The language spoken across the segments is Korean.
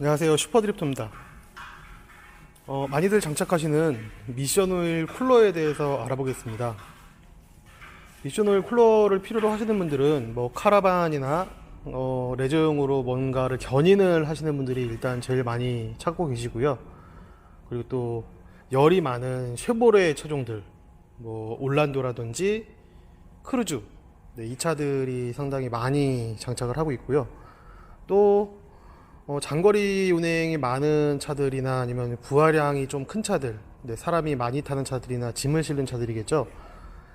안녕하세요, 슈퍼드립터입니다. 많이들 장착하시는 미션오일 쿨러에 대해서 알아보겠습니다. 미션오일 쿨러를 필요로 하시는 분들은 카라반이나 레저용으로 뭔가를 견인을 하시는 분들이 일단 제일 많이 찾고 계시고요. 그리고 또 열이 많은 쉐보레 차종들, 올란도라든지 크루즈, 이 차들이 상당히 많이 장착을 하고 있고요. 또 장거리 운행이 많은 차들이나 아니면 부하량이 좀 큰 차들, 사람이 많이 타는 차들이나 짐을 실는 차들이겠죠.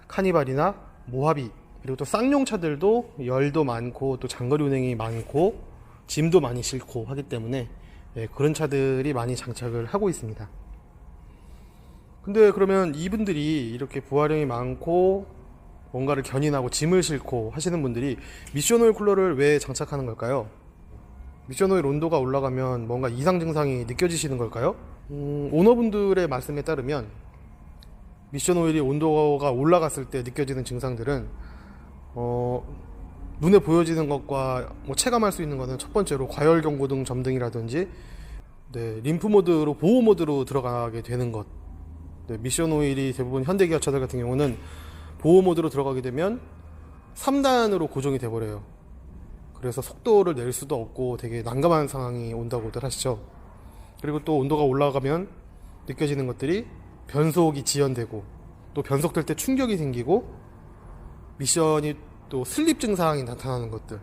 카니발이나 모하비, 그리고 또 쌍용 차들도 열도 많고 또 장거리 운행이 많고 짐도 많이 싣고 하기 때문에 그런 차들이 많이 장착을 하고 있습니다. 근데 그러면 이분들이 이렇게 부하량이 많고 뭔가를 견인하고 짐을 싣고 하시는 분들이 미션오일 쿨러를 왜 장착하는 걸까요? 미션오일 온도가 올라가면 뭔가 이상 증상이 느껴지시는 걸까요? 오너분들의 말씀에 따르면 미션오일이 온도가 올라갔을 때 느껴지는 증상들은 눈에 보여지는 것과 체감할 수 있는 것은 첫 번째로 과열경고등 점등이라든지 림프 모드로 보호 모드로 들어가게 되는 것. 미션오일이 대부분 현대기아차들 같은 경우는 보호 모드로 들어가게 되면 3단으로 고정이 돼버려요. 그래서 속도를 낼 수도 없고 되게 난감한 상황이 온다고들 하시죠. 그리고 또 온도가 올라가면 느껴지는 것들이 변속이 지연되고 또 변속될 때 충격이 생기고 미션이 또 슬립 증상이 나타나는 것들,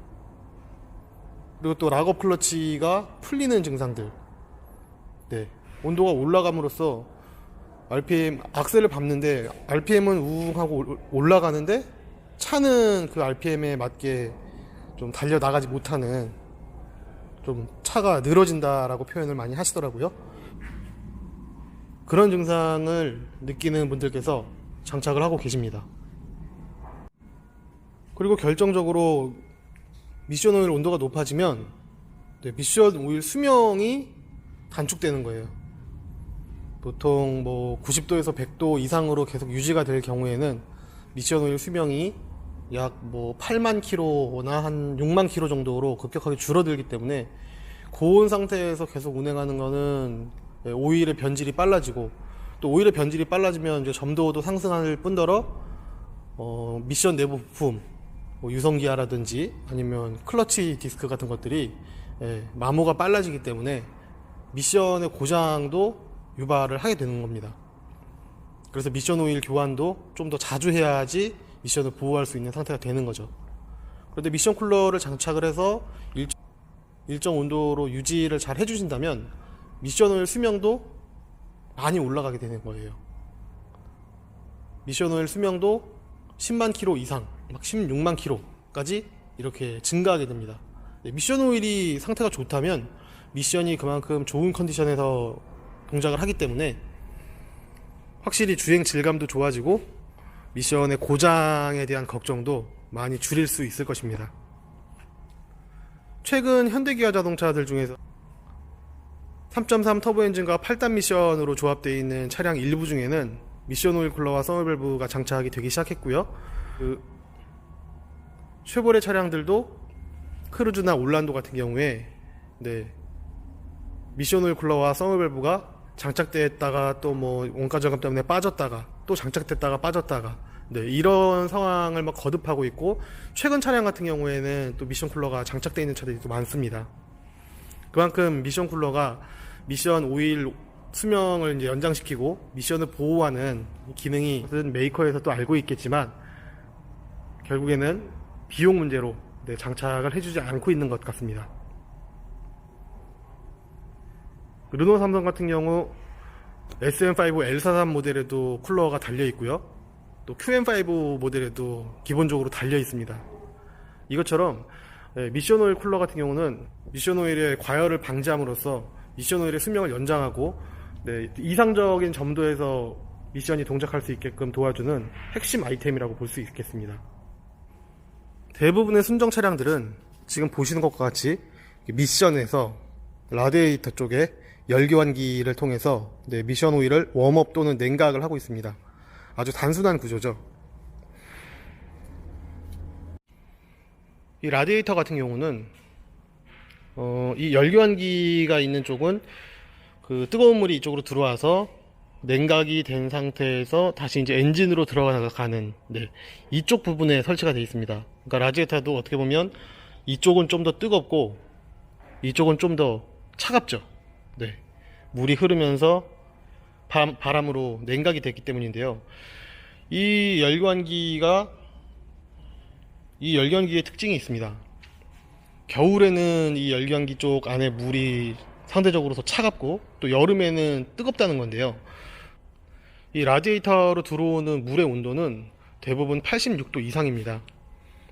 그리고 또 락업 클러치가 풀리는 증상들. 온도가 올라감으로써 RPM, 악셀을 밟는데 RPM은 우웅하고 올라가는데 차는 그 RPM에 맞게 좀 달려나가지 못하는, 좀 차가 늘어진다라고 표현을 많이 하시더라고요. 그런 증상을 느끼는 분들께서 장착을 하고 계십니다. 그리고 결정적으로 미션 오일 온도가 높아지면 미션 오일 수명이 단축되는 거예요. 보통 90도에서 100도 이상으로 계속 유지가 될 경우에는 미션 오일 수명이 약 8만 킬로나 한 6만 킬로 정도로 급격하게 줄어들기 때문에 고온 상태에서 계속 운행하는 거는 오일의 변질이 빨라지고, 또 오일의 변질이 빨라지면 이제 점도도 상승할 뿐더러 미션 내부 부품, 유성기아라든지 아니면 클러치 디스크 같은 것들이 마모가 빨라지기 때문에 미션의 고장도 유발을 하게 되는 겁니다. 그래서 미션 오일 교환도 좀 더 자주 해야지 미션을 보호할 수 있는 상태가 되는 거죠. 그런데 미션 쿨러를 장착을 해서 일정 온도로 유지를 잘 해주신다면 미션 오일 수명도 많이 올라가게 되는 거예요. 미션 오일 수명도 10만 킬로 이상, 막 16만 킬로까지 이렇게 증가하게 됩니다. 미션 오일이 상태가 좋다면 미션이 그만큼 좋은 컨디션에서 동작을 하기 때문에 확실히 주행 질감도 좋아지고 미션의 고장에 대한 걱정도 많이 줄일 수 있을 것입니다. 최근 현대기아 자동차들 중에서 3.3 터보 엔진과 8단 미션으로 조합되어 있는 차량 일부 중에는 미션 오일 쿨러와 서머밸브가 장착이 되기 시작했고요. 쉐보레 차량들도 크루즈나 올란도 같은 경우에 미션 오일 쿨러와 서머밸브가 장착됐다가 또 원가 저감 때문에 빠졌다가 또 장착됐다가 빠졌다가 이런 상황을 거듭하고 있고, 최근 차량 같은 경우에는 또 미션 쿨러가 장착되어 있는 차들이 또 많습니다. 그만큼 미션 쿨러가 미션 오일 수명을 이제 연장시키고 미션을 보호하는 기능이 메이커에서 또 알고 있겠지만 결국에는 비용 문제로 장착을 해주지 않고 있는 것 같습니다. 르노 삼성 같은 경우 SM5 L43 모델에도 쿨러가 달려 있고요. 또 QM5 모델에도 기본적으로 달려 있습니다. 이것처럼 미션 오일 쿨러 같은 경우는 미션 오일의 과열을 방지함으로써 미션 오일의 수명을 연장하고 이상적인 점도에서 미션이 동작할 수 있게끔 도와주는 핵심 아이템이라고 볼 수 있겠습니다. 대부분의 순정 차량들은 지금 보시는 것과 같이 미션에서 라디에이터 쪽에 열교환기를 통해서 미션 오일을 웜업 또는 냉각을 하고 있습니다. 아주 단순한 구조죠. 이 라디에이터 같은 경우는 이 열교환기가 있는 쪽은 그 뜨거운 물이 이쪽으로 들어와서 냉각이 된 상태에서 다시 이제 엔진으로 들어가는, 네, 이쪽 부분에 설치가 되어 있습니다. 그러니까 라지에이터도 어떻게 보면 이쪽은 좀 더 뜨겁고 이쪽은 좀 더 차갑죠. 네, 물이 흐르면서 바람으로 냉각이 됐기 때문인데요. 이 열교환기의 특징이 있습니다. 겨울에는 이 열교환기 쪽 안에 물이 상대적으로 더 차갑고, 또 여름에는 뜨겁다는 건데요. 이 라디에이터로 들어오는 물의 온도는 대부분 86도 이상입니다.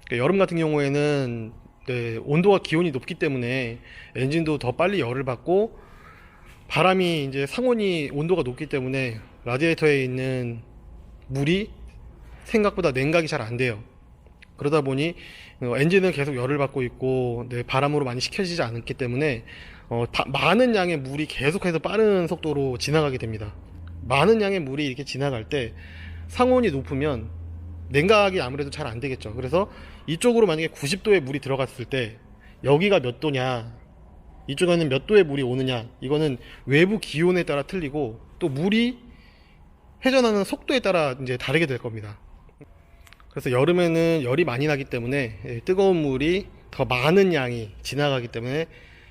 그러니까 여름 같은 경우에는, 네, 온도가 기온이 높기 때문에 엔진도 더 빨리 열을 받고, 바람이 이제 상온이 온도가 높기 때문에 라디에이터에 있는 물이 생각보다 냉각이 잘 안 돼요. 그러다 보니 엔진은 계속 열을 받고 있고, 네, 바람으로 많이 식혀지지 않기 때문에 많은 양의 물이 계속해서 빠른 속도로 지나가게 됩니다. 많은 양의 물이 이렇게 지나갈 때 상온이 높으면 냉각이 아무래도 잘 안 되겠죠. 그래서 이쪽으로 만약에 90도의 물이 들어갔을 때 여기가 몇 도냐, 이쪽에는 몇 도의 물이 오느냐, 이거는 외부 기온에 따라 틀리고, 또 물이 회전하는 속도에 따라 이제 다르게 될 겁니다. 그래서 여름에는 열이 많이 나기 때문에 뜨거운 물이 더 많은 양이 지나가기 때문에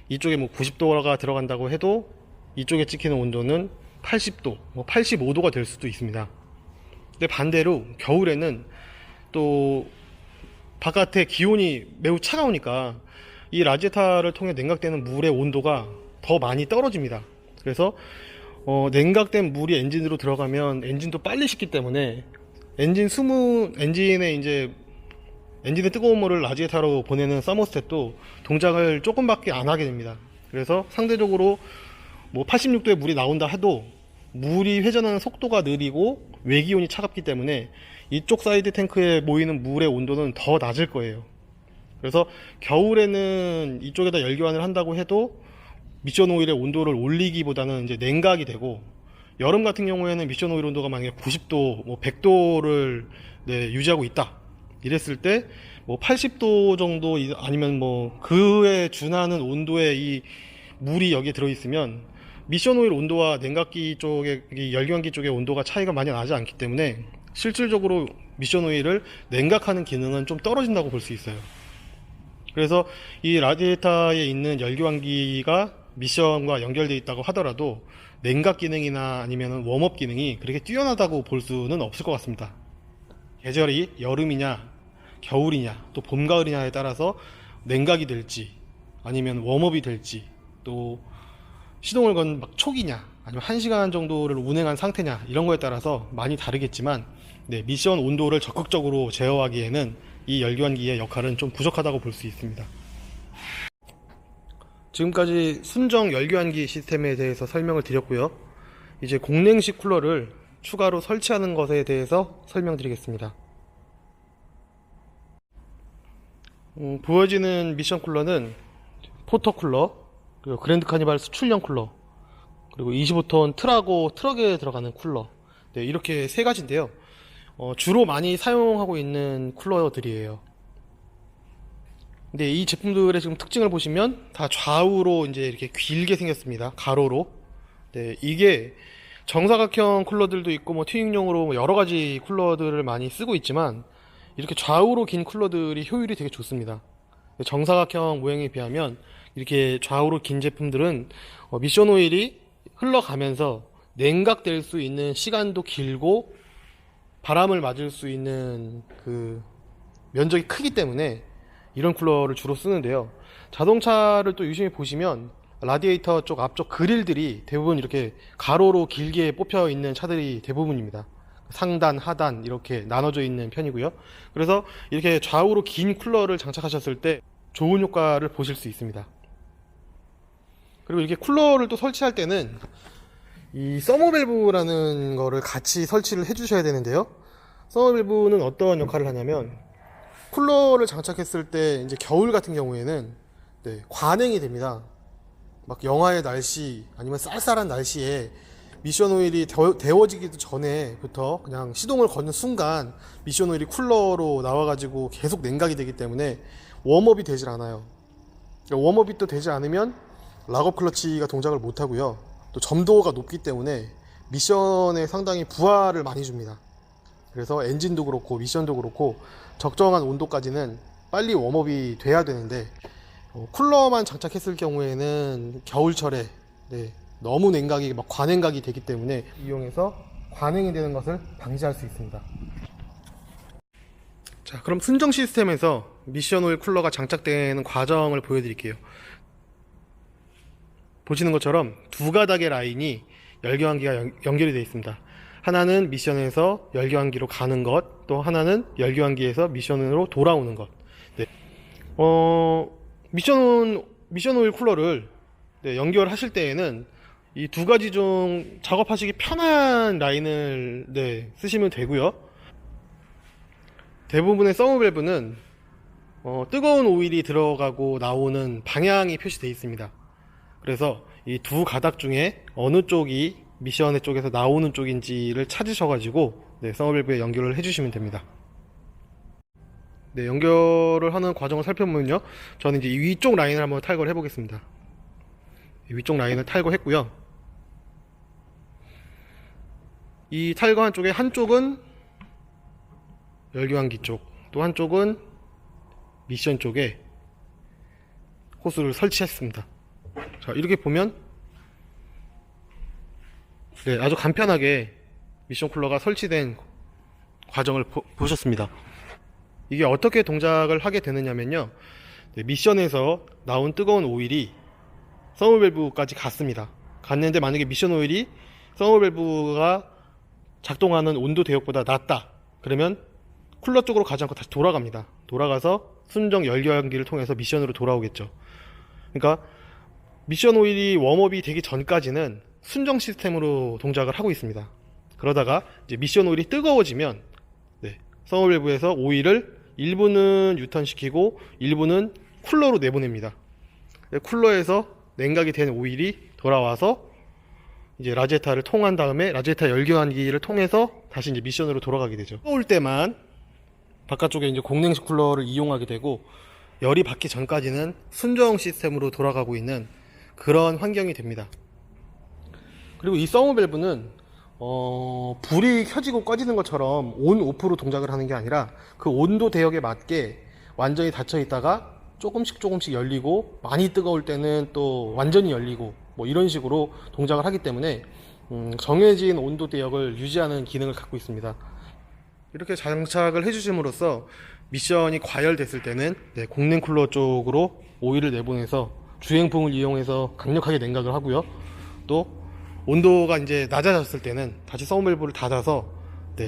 이쪽에 뭐 90도가 들어간다고 해도 이쪽에 찍히는 온도는 80도, 뭐 85도가 될 수도 있습니다. 근데 반대로 겨울에는 또 바깥에 기온이 매우 차가우니까 이 라지에이터를 통해 냉각되는 물의 온도가 더 많이 떨어집니다. 그래서 냉각된 물이 엔진으로 들어가면 엔진도 빨리 식기 때문에 엔진의 뜨거운 물을 라지에이터로 보내는 서머스탯도 동작을 조금밖에 안 하게 됩니다. 그래서 상대적으로 뭐 86도의 물이 나온다 해도 물이 회전하는 속도가 느리고 외기온이 차갑기 때문에 이쪽 사이드 탱크에 모이는 물의 온도는 더 낮을 거예요. 그래서 겨울에는 이쪽에다 열교환을 한다고 해도 미션 오일의 온도를 올리기보다는 이제 냉각이 되고, 여름 같은 경우에는 미션 오일 온도가 만약에 90도, 뭐 100도를 유지하고 있다 이랬을 때 뭐 80도 정도 아니면 뭐 그에 준하는 온도의 이 물이 여기에 들어있으면 미션 오일 온도와 냉각기 쪽의 열교환기 쪽의 온도가 차이가 많이 나지 않기 때문에 실질적으로 미션 오일을 냉각하는 기능은 좀 떨어진다고 볼 수 있어요. 그래서 이 라디에이터에 있는 열교환기가 미션과 연결되어 있다고 하더라도 냉각 기능이나 아니면 웜업 기능이 그렇게 뛰어나다고 볼 수는 없을 것 같습니다. 계절이 여름이냐 겨울이냐 또 봄 가을이냐에 따라서 냉각이 될지 아니면 웜업이 될지, 또 시동을 건 막 초기냐 아니면 1시간 정도를 운행한 상태냐, 이런 거에 따라서 많이 다르겠지만, 네, 미션 온도를 적극적으로 제어하기에는 이 열교환기의 역할은 좀 부족하다고 볼 수 있습니다. 지금까지 순정 열교환기 시스템에 대해서 설명을 드렸고요. 이제 공냉식 쿨러를 추가로 설치하는 것에 대해서 설명드리겠습니다. 보여지는 미션 쿨러는 포터 쿨러, 그리고 그랜드 카니발 수출형 쿨러, 그리고 25톤 트라고 트럭에 들어가는 쿨러, 네, 이렇게 세 가지인데요. 주로 많이 사용하고 있는 쿨러들이에요. 근데 이 제품들의 지금 특징을 보시면 다 좌우로 이제 이렇게 길게 생겼습니다. 가로로. 네, 이게 정사각형 쿨러들도 있고 뭐 튜닝용으로 여러 가지 쿨러들을 많이 쓰고 있지만, 이렇게 좌우로 긴 쿨러들이 효율이 되게 좋습니다. 정사각형 모양에 비하면 이렇게 좌우로 긴 제품들은 미션 오일이 흘러가면서 냉각될 수 있는 시간도 길고 바람을 맞을 수 있는 그 면적이 크기 때문에 이런 쿨러를 주로 쓰는데요. 자동차를 또 유심히 보시면 라디에이터 쪽 앞쪽 그릴들이 대부분 이렇게 가로로 길게 뽑혀 있는 차들이 대부분입니다. 상단, 하단 이렇게 나눠져 있는 편이고요. 그래서 이렇게 좌우로 긴 쿨러를 장착하셨을 때 좋은 효과를 보실 수 있습니다. 그리고 이렇게 쿨러를 또 설치할 때는 이 서머밸브라는 거를 같이 설치를 해 주셔야 되는데요. 서머밸브는 어떤 역할을 하냐면, 쿨러를 장착했을 때 이제 겨울 같은 경우에는 관행이 됩니다. 막 영하의 날씨 아니면 쌀쌀한 날씨에 미션 오일이 데워지기도 전에부터 그냥 시동을 거는 순간 미션 오일이 쿨러로 나와가지고 계속 냉각이 되기 때문에 웜업이 되질 않아요. 웜업이 또 되지 않으면 락업 클러치가 동작을 못 하고요. 또 점도가 높기 때문에 미션에 상당히 부하를 많이 줍니다. 그래서 엔진도 그렇고 미션도 그렇고 적정한 온도까지는 빨리 웜업이 돼야 되는데, 쿨러만 장착했을 경우에는 겨울철에 너무 냉각이 막 과냉각이 되기 때문에 이용해서 과냉이 되는 것을 방지할 수 있습니다. 자, 그럼 순정 시스템에서 미션 오일 쿨러가 장착되는 과정을 보여드릴게요. 보시는 것처럼 두 가닥의 라인이 열교환기가 연결이 되어 있습니다. 하나는 미션에서 열교환기로 가는 것, 또 하나는 열교환기에서 미션으로 돌아오는 것. 네. 미션 오일 쿨러를 연결하실 때에는 이 두 가지 중 작업하시기 편한 라인을 쓰시면 되고요. 대부분의 서머밸브는 뜨거운 오일이 들어가고 나오는 방향이 표시되어 있습니다. 그래서 이 두 가닥 중에 어느 쪽이 미션의 쪽에서 나오는 쪽인지를 찾으셔가지고 서머밸브에 연결을 해주시면 됩니다. 연결을 하는 과정을 살펴보면요, 저는 이제 이 위쪽 라인을 한번 탈거를 해보겠습니다. 위쪽 라인을 탈거했고요. 이 탈거한 쪽에 한쪽은 열교환기 쪽, 또 한쪽은 미션 쪽에 호스를 설치했습니다. 자, 이렇게 보면 아주 간편하게 미션 쿨러가 설치된 과정을 보셨습니다. 이게 어떻게 동작을 하게 되느냐면요, 미션에서 나온 뜨거운 오일이 서머밸브까지 갔습니다. 갔는데 만약에 미션 오일이 서머밸브가 작동하는 온도 대역보다 낮다 그러면 쿨러 쪽으로 가지 않고 다시 돌아갑니다. 돌아가서 순정 열교환기를 통해서 미션으로 돌아오겠죠. 그러니까 미션 오일이 웜업이 되기 전까지는 순정 시스템으로 동작을 하고 있습니다. 그러다가 이제 미션 오일이 뜨거워지면 서머밸브에서 오일을 일부는 유턴시키고 일부는 쿨러로 내보냅니다. 쿨러에서 냉각이 된 오일이 돌아와서 이제 라제타를 통한 다음에 라제타 열교환기를 통해서 다시 이제 미션으로 돌아가게 되죠. 뜨거울 때만 바깥쪽에 이제 공냉식 쿨러를 이용하게 되고, 열이 받기 전까지는 순정 시스템으로 돌아가고 있는 그런 환경이 됩니다. 그리고 이 서머밸브는 불이 켜지고 꺼지는 것처럼 온 오프로 동작을 하는 게 아니라 그 온도 대역에 맞게 완전히 닫혀 있다가 조금씩 열리고, 많이 뜨거울 때는 또 완전히 열리고, 뭐 이런 식으로 동작을 하기 때문에 정해진 온도 대역을 유지하는 기능을 갖고 있습니다. 이렇게 장착을 해주심으로써 미션이 과열됐을 때는 공냉 쿨러 쪽으로 오일을 내보내서 주행풍을 이용해서 강력하게 냉각을 하고요. 또 온도가 이제 낮아졌을 때는 다시 서머밸브를 닫아서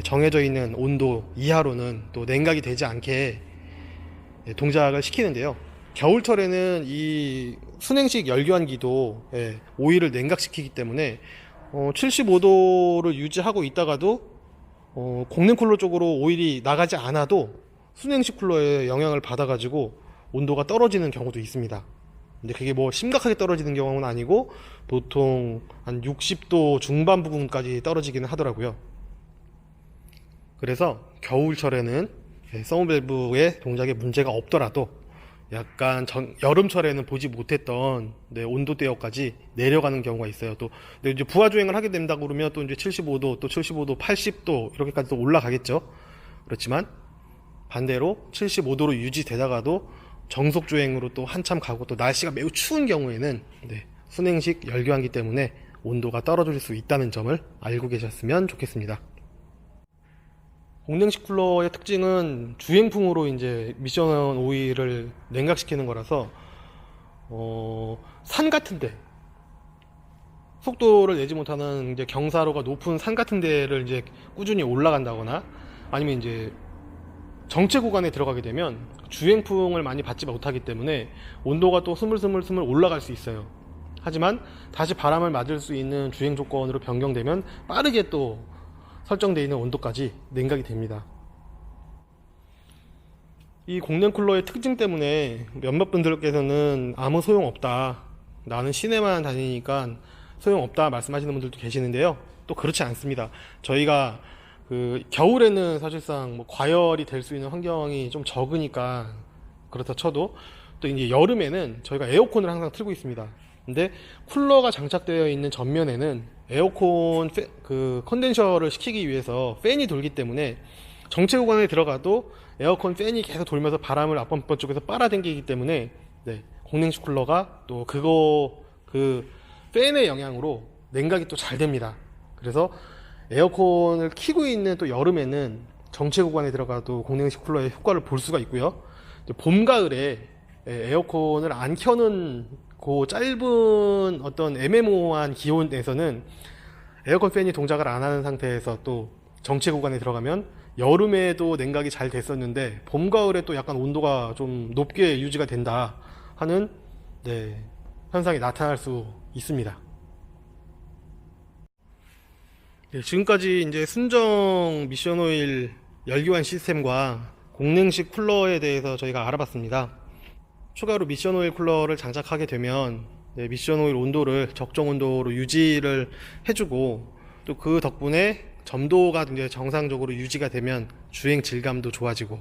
정해져 있는 온도 이하로는 또 냉각이 되지 않게 동작을 시키는데요. 겨울철에는 이 순행식 열교환기도 오일을 냉각시키기 때문에 75도를 유지하고 있다가도 공냉 쿨러 쪽으로 오일이 나가지 않아도 순행식 쿨러의 영향을 받아가지고 온도가 떨어지는 경우도 있습니다. 근데 그게 뭐 심각하게 떨어지는 경우는 아니고 보통 한 60도 중반 부분까지 떨어지기는 하더라고요. 그래서 겨울철에는 서머밸브의 동작에 문제가 없더라도 약간 여름철에는 보지 못했던 온도 대역까지 내려가는 경우가 있어요. 또 근데 이제 부하 주행을 하게 된다고 그러면 또 이제 75도, 또 75도, 80도 이렇게까지 또 올라가겠죠. 그렇지만 반대로 75도로 유지되다가도 정속 주행으로 또 한참 가고, 또 날씨가 매우 추운 경우에는 순행식 열교환기 때문에 온도가 떨어질 수 있다는 점을 알고 계셨으면 좋겠습니다. 공냉식 쿨러의 특징은 주행풍으로 이제 미션 오일을 냉각시키는 거라서 산 같은데, 속도를 내지 못하는 이제 경사로가 높은 산 같은 데를 이제 꾸준히 올라간다거나 아니면 이제 정체 구간에 들어가게 되면 주행풍을 많이 받지 못하기 때문에 온도가 또 스물스물 올라갈 수 있어요. 하지만 다시 바람을 맞을 수 있는 주행 조건으로 변경되면 빠르게 또 설정되어 있는 온도까지 냉각이 됩니다. 이 공냉 쿨러의 특징 때문에 몇몇 분들께서는 아무 소용없다, 나는 시내만 다니니까 소용없다 말씀하시는 분들도 계시는데요. 또 그렇지 않습니다. 저희가 겨울에는 사실상 뭐 과열이 될 수 있는 환경이 좀 적으니까 그렇다 쳐도 또 이제 여름에는 저희가 에어컨을 항상 틀고 있습니다. 근데 쿨러가 장착되어 있는 전면에는 에어컨 그 컨덴서를 시키기 위해서 팬이 돌기 때문에 정체 구간에 들어가도 에어컨 팬이 계속 돌면서 바람을 앞범퍼 쪽에서 빨아당기기 때문에 네, 공냉식 쿨러가 또 그 팬의 영향으로 냉각이 또 잘 됩니다. 그래서 에어컨을 켜고 있는 또 여름에는 정체 구간에 들어가도 공냉식 쿨러의 효과를 볼 수가 있고요. 봄, 가을에 에어컨을 안 켜는 그 짧은 어떤 애매모호한 기온에서는 에어컨 팬이 동작을 안 하는 상태에서 또 정체 구간에 들어가면 여름에도 냉각이 잘 됐었는데 봄, 가을에 또 약간 온도가 좀 높게 유지가 된다 하는 네, 현상이 나타날 수 있습니다. 네, 지금까지 이제 순정 미션 오일 열교환 시스템과 공냉식 쿨러에 대해서 저희가 알아봤습니다. 추가로 미션 오일 쿨러를 장착하게 되면 네, 미션 오일 온도를 적정 온도로 유지를 해주고 또 그 덕분에 점도가 이제 정상적으로 유지가 되면 주행 질감도 좋아지고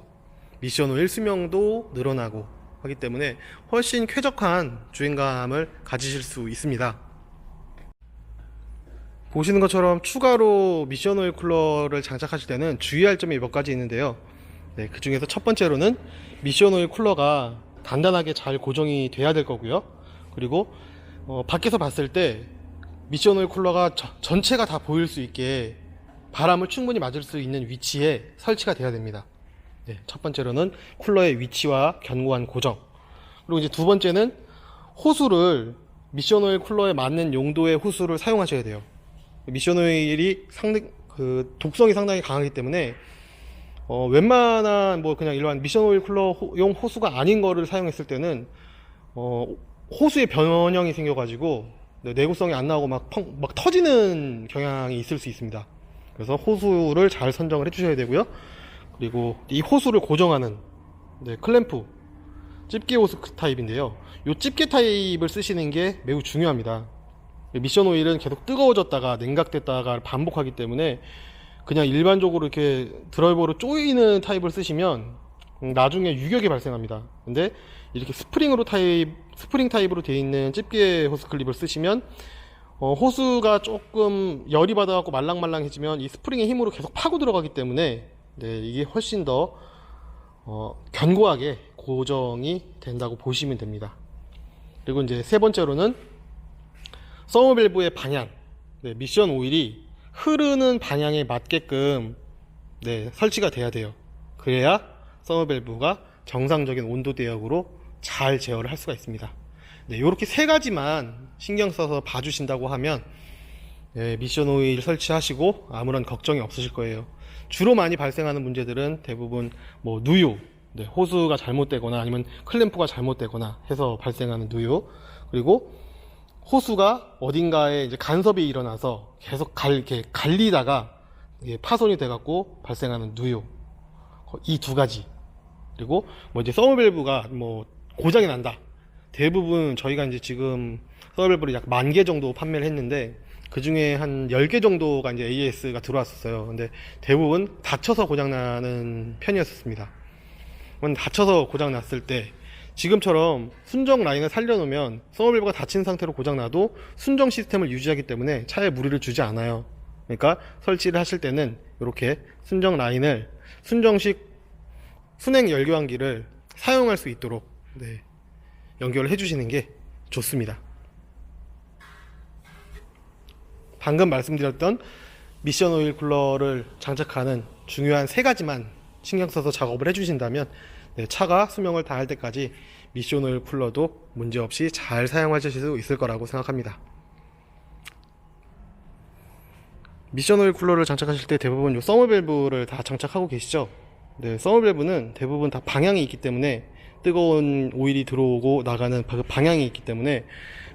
미션 오일 수명도 늘어나고 하기 때문에 훨씬 쾌적한 주행감을 가지실 수 있습니다. 보시는 것처럼 추가로 미션 오일 쿨러를 장착하실 때는 주의할 점이 몇 가지 있는데요. 네, 그 중에서 첫 번째로는 미션 오일 쿨러가 단단하게 잘 고정이 돼야 될 거고요. 그리고 밖에서 봤을 때 미션 오일 쿨러가 전체가 다 보일 수 있게 바람을 충분히 맞을 수 있는 위치에 설치가 돼야 됩니다. 네, 첫 번째로는 쿨러의 위치와 견고한 고정. 그리고 이제 두 번째는 호수를 미션 오일 쿨러에 맞는 용도의 호수를 사용하셔야 돼요. 미션 오일이 독성이 상당히 강하기 때문에 웬만한 뭐 그냥 일반 미션 오일 쿨러용 호수가 아닌 거를 사용했을 때는 호수의 변형이 생겨가지고 내구성이 안 나오고 막 터지는 경향이 있을 수 있습니다. 그래서 호수를 잘 선정을 해주셔야 되고요. 그리고 이 호수를 고정하는 클램프 집게 호스 타입인데요. 이 집게 타입을 쓰시는 게 매우 중요합니다. 미션 오일은 계속 뜨거워졌다가 냉각됐다가 반복하기 때문에 그냥 일반적으로 이렇게 드라이버로 조이는 타입을 쓰시면 나중에 유격이 발생합니다. 근데 이렇게 스프링 타입으로 되어 있는 집게 호스 클립을 쓰시면 호수가 조금 열이 받아갖고 말랑말랑해지면 이 스프링의 힘으로 계속 파고 들어가기 때문에 네, 이게 훨씬 더 견고하게 고정이 된다고 보시면 됩니다. 그리고 이제 세 번째로는 서머 밸브의 방향, 네, 미션 오일이 흐르는 방향에 맞게끔 설치가 돼야 돼요. 그래야 서머 밸브가 정상적인 온도 대역으로 잘 제어를 할 수가 있습니다. 네, 이렇게 세 가지만 신경 써서 봐주신다고 하면 미션 오일 설치하시고 아무런 걱정이 없으실 거예요. 주로 많이 발생하는 문제들은 대부분 뭐 누유, 호수가 잘못되거나 아니면 클램프가 잘못되거나 해서 발생하는 누유, 그리고 호수가 어딘가에 이제 간섭이 일어나서 계속 이렇게 갈리다가 파손이 돼갖고 발생하는 누유, 이 두 가지. 그리고 뭐 이제 서머 밸브가 뭐 고장이 난다. 대부분 저희가 이제 지금 서머 밸브를 약 10,000개 정도 판매를 했는데 그 중에 한 10개 정도가 이제 AS가 들어왔었어요. 근데 대부분 닫혀서 고장나는 편이었습니다. 닫혀서 고장났을 때 지금처럼 순정 라인을 살려놓으면 서머 밸브가 닫힌 상태로 고장나도 순정 시스템을 유지하기 때문에 차에 무리를 주지 않아요. 그러니까 설치를 하실 때는 이렇게 순정 라인을 순정식 순행 열교환기를 사용할 수 있도록 연결을 해주시는 게 좋습니다. 방금 말씀드렸던 미션 오일 쿨러를 장착하는 중요한 세 가지만 신경 써서 작업을 해주신다면 차가 수명을 다할 때까지 미션 오일 쿨러도 문제없이 잘 사용하실 수 있을 거라고 생각합니다. 미션 오일 쿨러를 장착하실 때 대부분 이 서머 밸브를 다 장착하고 계시죠? 서머 밸브는 대부분 다 방향이 있기 때문에 뜨거운 오일이 들어오고 나가는 그 방향이 있기 때문에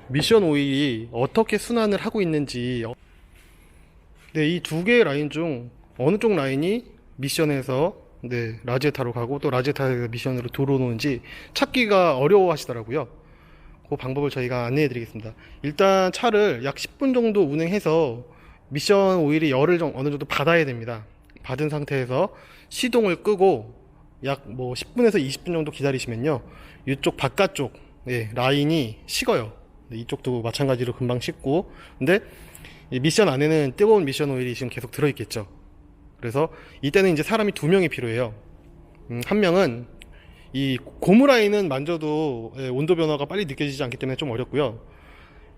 미션 오일이 어떻게 순환을 하고 있는지 이 두 개의 라인 중 어느 쪽 라인이 미션에서 라지에타로 가고 또 라지에타에서 미션으로 들어오는지 찾기가 어려워 하시더라고요. 그 방법을 저희가 안내해 드리겠습니다. 일단 차를 약 10분 정도 운행해서 미션 오일이 열을 어느 정도 받아야 됩니다. 받은 상태에서 시동을 끄고 약 뭐 10분에서 20분 정도 기다리시면요, 이쪽 바깥쪽, 예, 라인이 식어요. 이쪽도 마찬가지로 금방 식고. 근데 이 미션 안에는 뜨거운 미션 오일이 지금 계속 들어있겠죠. 그래서 이때는 이제 사람이 두 명이 필요해요. 한 명은 이 고무 라인은 만져도, 예, 온도 변화가 빨리 느껴지지 않기 때문에 좀 어렵고요.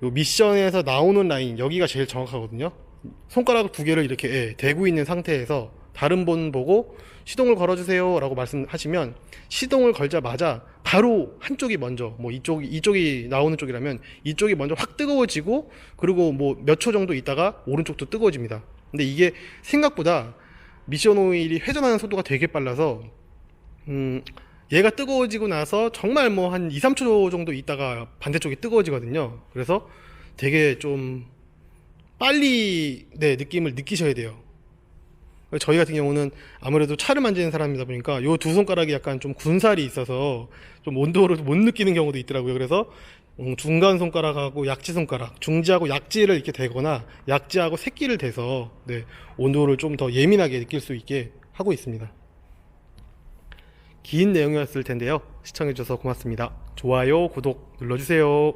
요 미션에서 나오는 라인, 여기가 제일 정확하거든요. 손가락 두 개를 이렇게, 예, 대고 있는 상태에서 다른 분 보고 시동을 걸어주세요 라고 말씀하시면, 시동을 걸자마자 바로 한쪽이 먼저, 뭐 이쪽이 나오는 쪽이라면 이쪽이 먼저 확 뜨거워지고, 그리고 뭐 몇 초 정도 있다가 오른쪽도 뜨거워집니다. 근데 이게 생각보다 미션 오일이 회전하는 속도가 되게 빨라서 얘가 뜨거워지고 나서 정말 뭐 한 2, 3초 정도 있다가 반대쪽이 뜨거워지거든요. 그래서 되게 좀 빨리, 네, 느낌을 느끼셔야 돼요. 저희 같은 경우는 아무래도 차를 만지는 사람이다 보니까 요 두 손가락이 약간 좀 군살이 있어서 좀 온도를 못 느끼는 경우도 있더라고요. 그래서 중간 손가락하고 약지 손가락, 중지하고 약지를 이렇게 대거나 약지하고 새끼를 대서, 네, 온도를 좀 더 예민하게 느낄 수 있게 하고 있습니다. 긴 내용이었을 텐데요, 시청해주셔서 고맙습니다. 좋아요, 구독 눌러주세요.